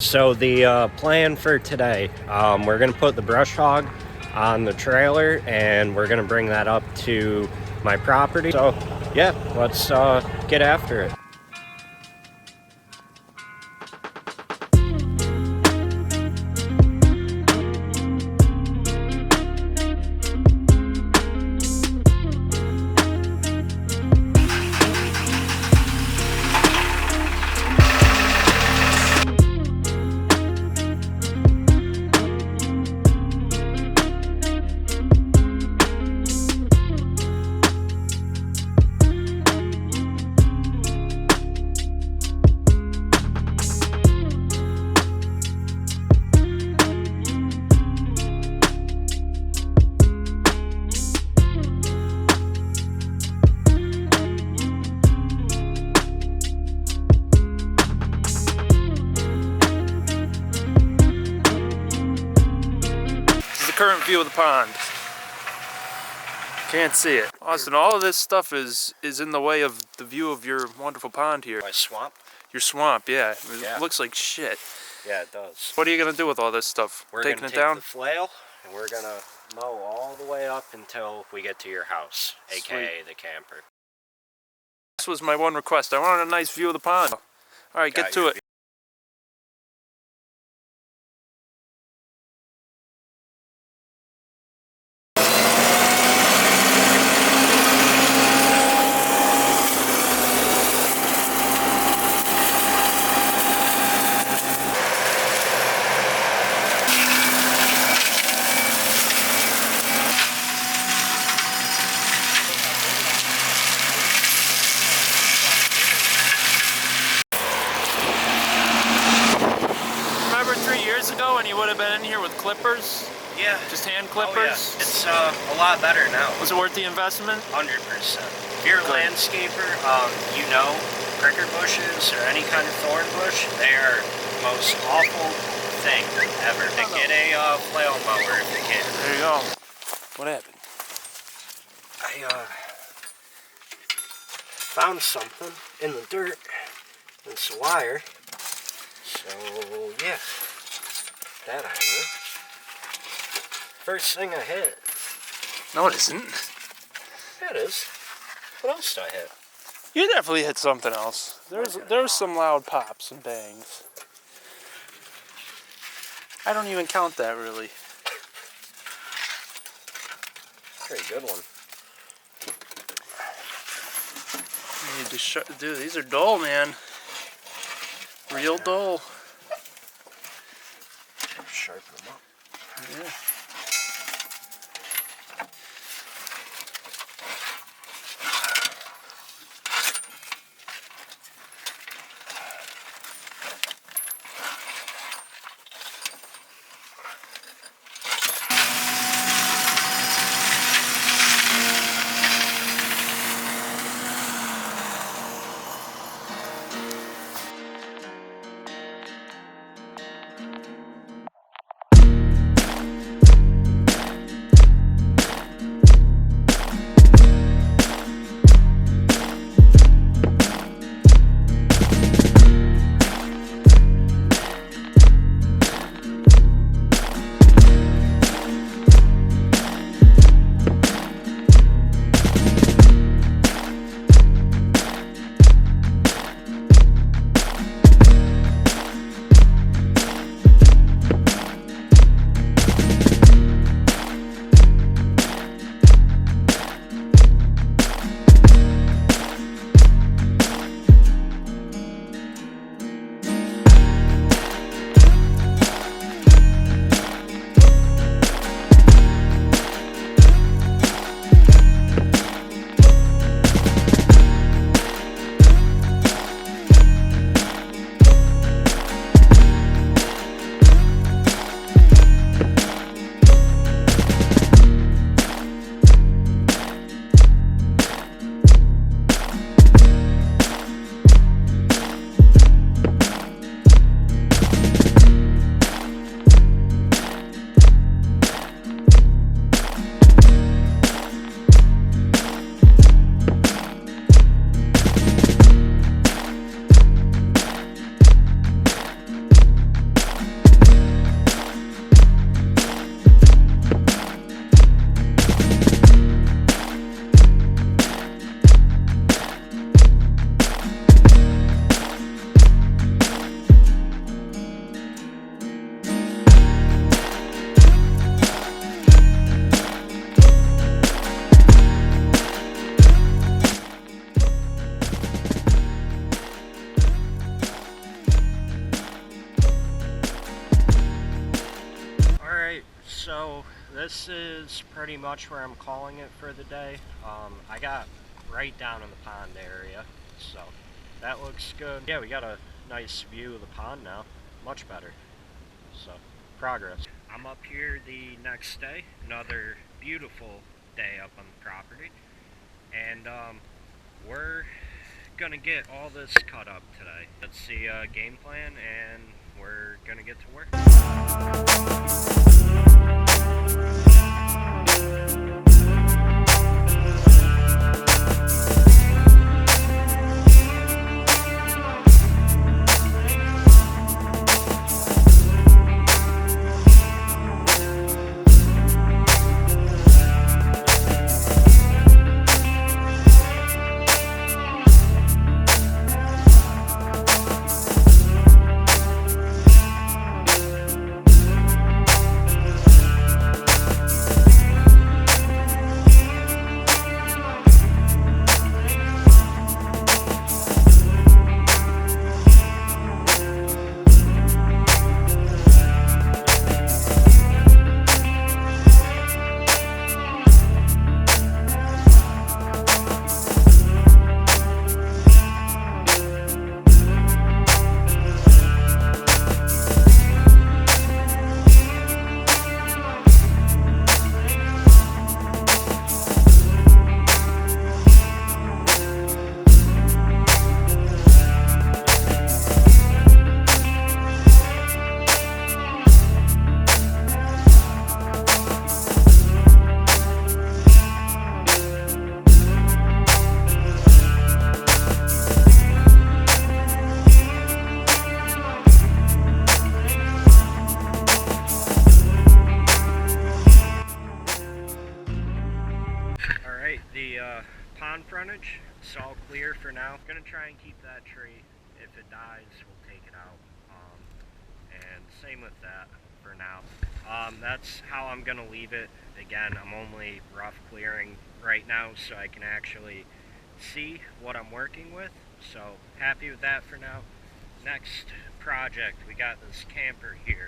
So the plan for today, we're gonna put the brush hog on the trailer and we're gonna bring that up to my property. So yeah, let's get after it. Current view of the pond. Can't see it. Austin, all of this stuff is in the way of the view of your wonderful pond here. My swamp? Your swamp, yeah. It looks like shit. Yeah, it does. What are you gonna do with all this stuff? We're Taking gonna it down? take the flail and we're gonna mow all the way up until we get to your house, aka the camper. This was my one request. I wanted a nice view of the pond. All right, get to it. Remember 3 years ago when you would have been in here with clippers? Yeah. Just hand clippers? Oh, yeah. It's a lot better now. Was it worth the investment? 100%. If you're a landscaper, you know pricker bushes or any kind of thorn bush, they are the most awful thing ever. Get a flail mower if you can. There you go. What happened? I found something in the dirt. It's a wire. So yeah, that I know. First thing I hit. No, it isn't. Yeah, it is. What else did I hit? You definitely hit something else. There was some loud pops and bangs. I don't even count that really. Very good one. You need to dude, these are dull, man. Real dull. Sharpen them up. Yeah. So this is pretty much where I'm calling it for the day. I got right down in the pond area, so that looks good. Yeah, we got a nice view of the pond now, much better. So, progress. I'm up here the next day, another beautiful day up on the property, and we're gonna get all this cut up today. That's the game plan, and we're gonna get to work. Alright, the pond frontage, it's all clear for now. Gonna try and keep that tree. If it dies, we'll take it out. And same with that for now. That's how I'm gonna leave it. Again, I'm only rough clearing right now so I can actually see what I'm working with. So happy with that for now. Next project, we got this camper here.